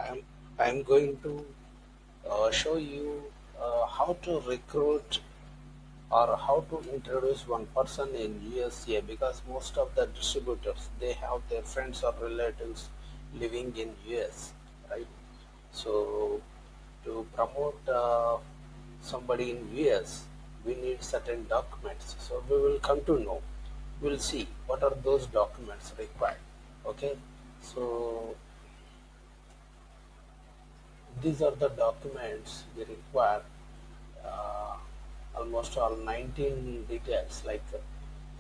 I'm I'm going to show you how to recruit or how to introduce one person in USA, because most of the distributors, they have their friends or relatives living in US, right? So to promote somebody in US, we need certain documents. So we will come to know. We'll see what are those documents required. Okay. So these are the documents we require, uh, almost all 19 details, like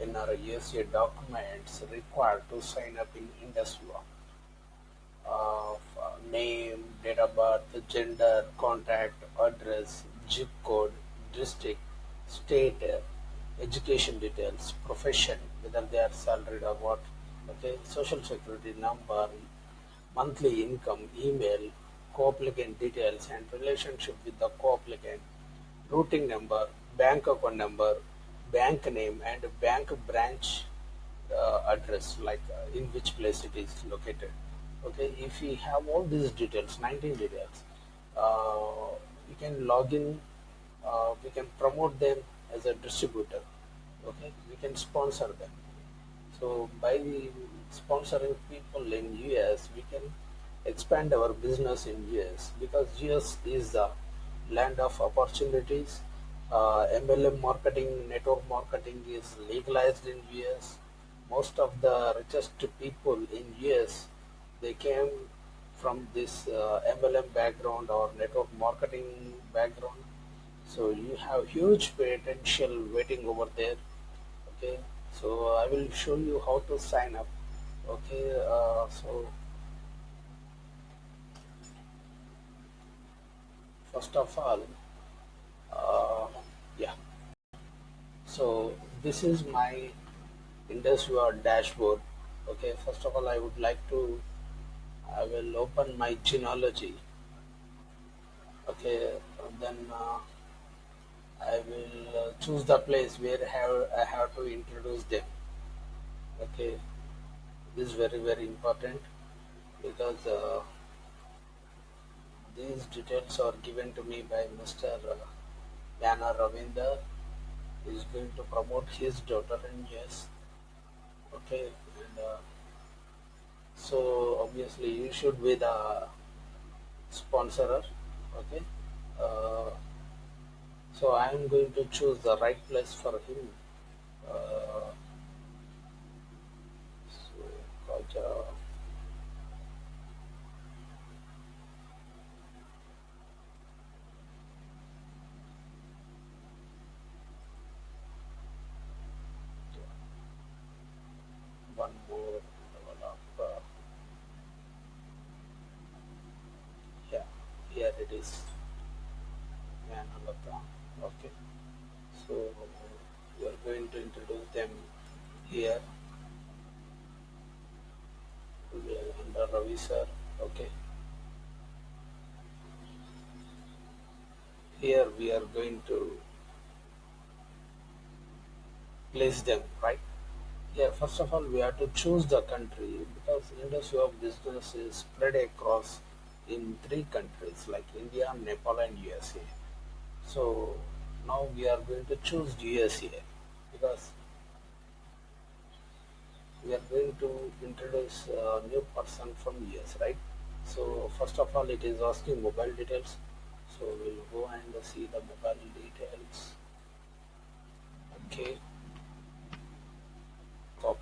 in our USA documents required to sign up in Indusviva. Name, date of birth, gender, contact, address, zip code, district, state, education details, profession, whether they are salaried or what, okay, social security number, monthly income, email, co-applicant details and relationship with the co-applicant, routing number, bank account number, bank name and bank branch address, like in which place it is located. Okay, if we have all these details, 19 details, we can log in, we can promote them as a distributor. Okay, we can sponsor them. So by sponsoring people in US, we can expand our business in US, because US is the land of opportunities. MLM marketing, network marketing is legalized in US. Most of the richest people in US, they came from this MLM background or network marketing background. So you have huge potential waiting over there. Okay, so I will show you how to sign up. Okay, so first of all, uh, yeah, so this is my Indusviva dashboard. Okay, first of all, I would like to, I will open my genealogy. Okay, then I will choose the place where I have to introduce them. Okay, this is very very important, because these details are given to me by Mr. Yana Ravinder. Is going to promote his daughter in US. Okay, and so obviously you should be the sponsorer. Okay, uh, so I am going to choose the right place for him. Uh, so, Kaja, one more level of, yeah, here it is, Manalata. Okay, so we are going to introduce them here. We are under Ravi sir. Okay, here we are going to place them, right? Yeah, first of all, we have to choose the country, because industry of business is spread across in three countries like India, Nepal, and USA. So now we are going to choose USA, because we are going to introduce a new person from US, right? So first of all, it is asking mobile details. So we'll go and see the mobile details. Okay, copy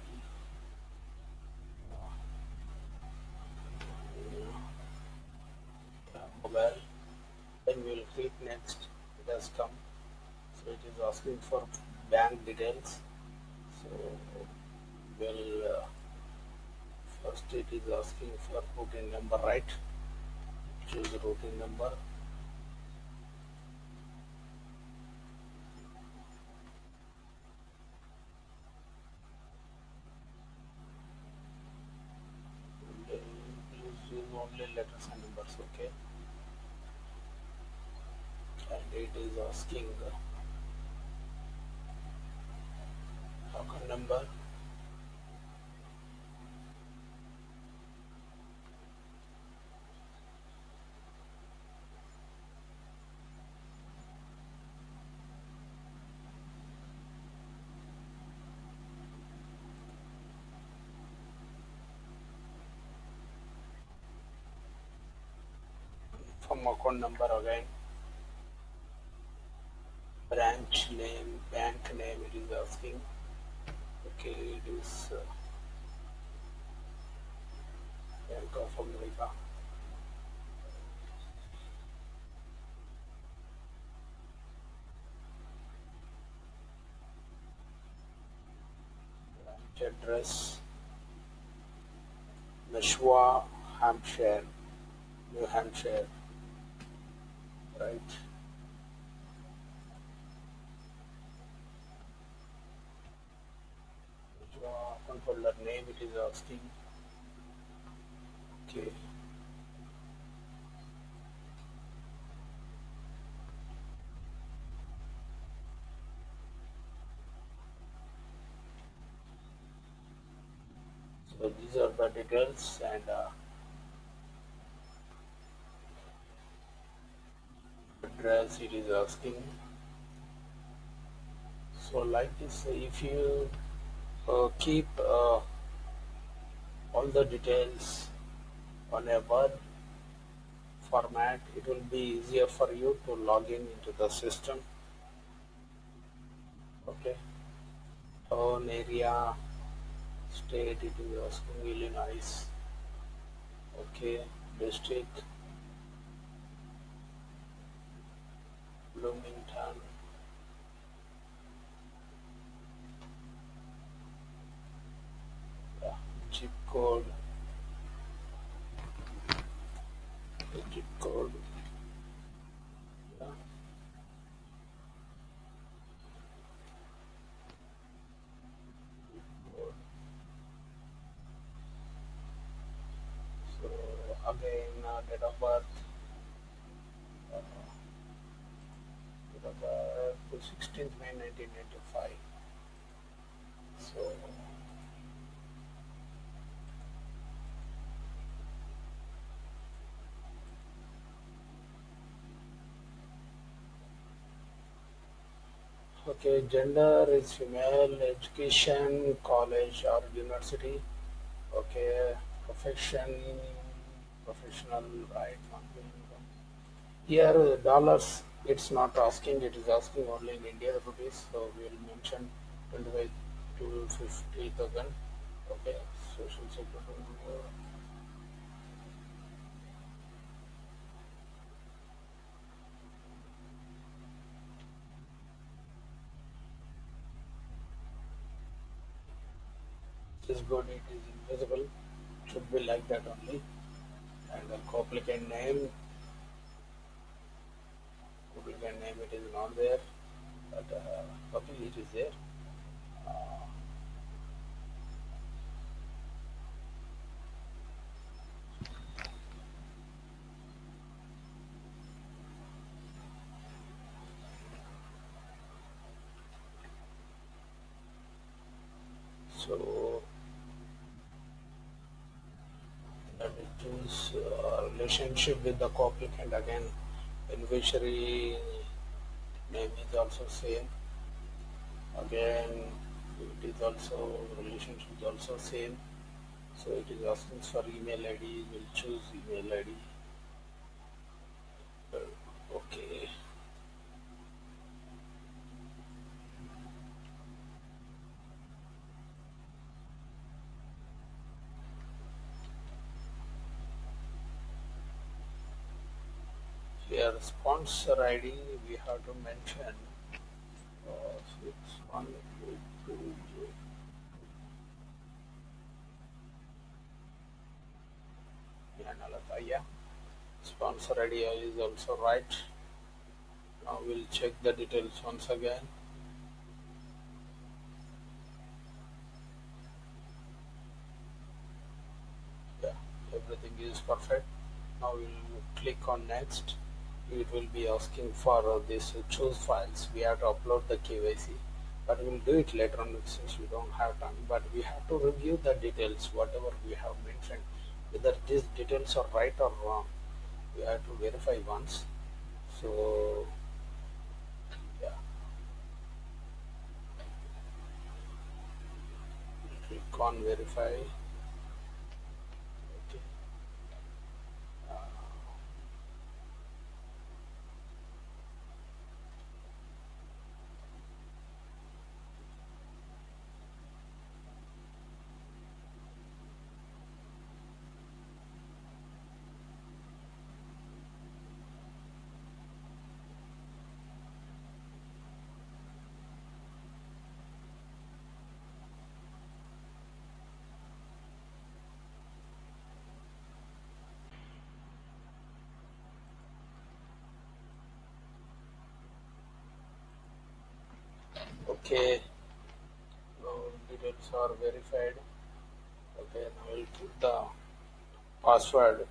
mobile. Then we will click next. It has come. So it is asking for bank details. So we'll first it is asking for routing number, right? Choose routing number. Please use only letters and numbers, okay? And it is asking account number. confirm account number again. Branch name, bank name it is asking. Okay, it is Bank of America. Branch address Nashua, Hampshire, New Hampshire, right? Nashua account holder name it is asking. Okay, so these are the details and address it is asking. So like this, if you keep all the details on a Word format, it will be easier for you to log in into the system. Okay, town, area, state, it is asking Illinois. Okay, district, Bloomington, yeah, zip code, zip code, yeah. So again, uh, date of birth 16th May 1995. So okay, gender is female, education, college or university. Okay, profession, professional, right? Monthly income. Here, dollars, it's not asking, it is asking only in India rupees. So we will mention 25 to 50,000. Okay, social security number. This good, it is invisible. Should be like that only. And the applicant name, it is not there. But copy, it is there. So that is choose relationship with the co-applicant again. Beneficiary name is also same. Again, it is also relationship is also same. So it is asking for email ID. We'll choose email ID. Okay. Here sponsor ID we have to mention 6182. Yeah. Sponsor ID is also right. Now we'll check the details once again. Yeah, everything is perfect. Now we'll click on next. It will be asking for this choose files. We have to upload the KYC, but we'll do it later on since we don't have time. But we have to review the details, whatever we have mentioned, whether these details are right or wrong. We have to verify once. So yeah, click on verify. Okay. Okay, now details are verified. Okay, now we'll put the password.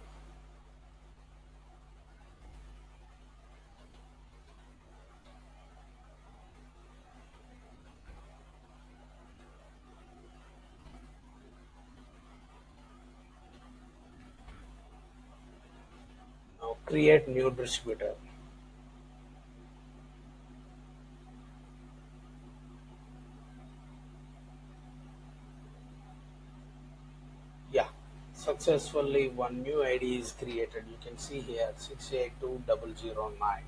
Now create new distributor. Yeah, successfully one new ID is created. You can see here 682009.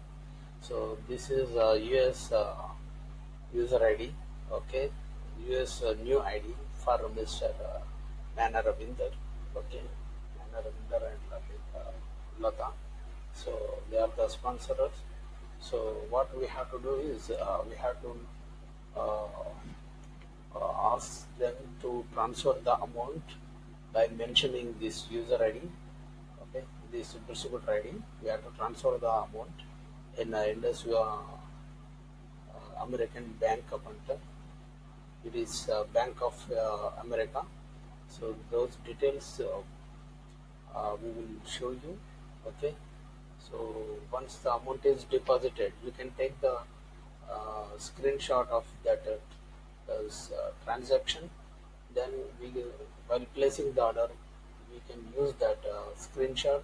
So this is a US user ID. Okay, US new ID for Mr. Nana Ravinder. Okay, Nana Ravinder and Lata. So they are the sponsors. So what we have to do is we have to uh, ask them to transfer the amount by mentioning this user ID. Okay, this distributor ID. We have to transfer the amount in Indusviva American bank account. It is Bank of America. So those details we will show you. Okay. So once the amount is deposited, you can take the screenshot of that transaction. Then while placing the order, we can use that screenshot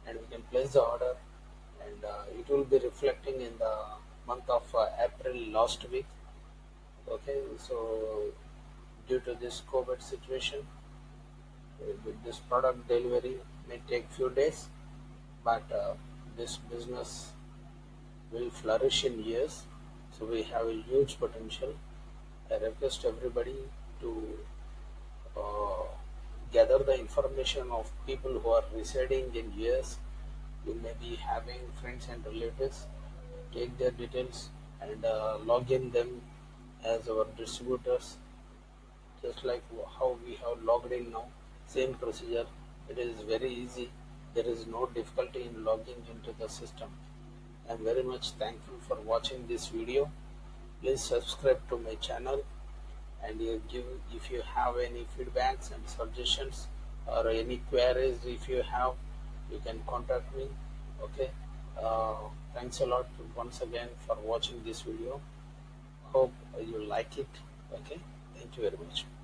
and we can place the order, and it will be reflecting in the month of April last week. Okay, so due to this COVID situation, with this product delivery may take few days, but this business will flourish in years. So we have a huge potential. I request everybody to uh, gather the information of people who are residing in US. You may be having friends and relatives. Take their details and log in them as our distributors, just like how we have logged in now. Same procedure. It is very easy. There is no difficulty in logging into the system. I am very much thankful for watching this video. Please subscribe to my channel, and you give if you have any feedbacks and suggestions or any queries. If you have, you can contact me. Okay. Thanks a lot once again for watching this video. Hope you like it. Okay. Thank you very much.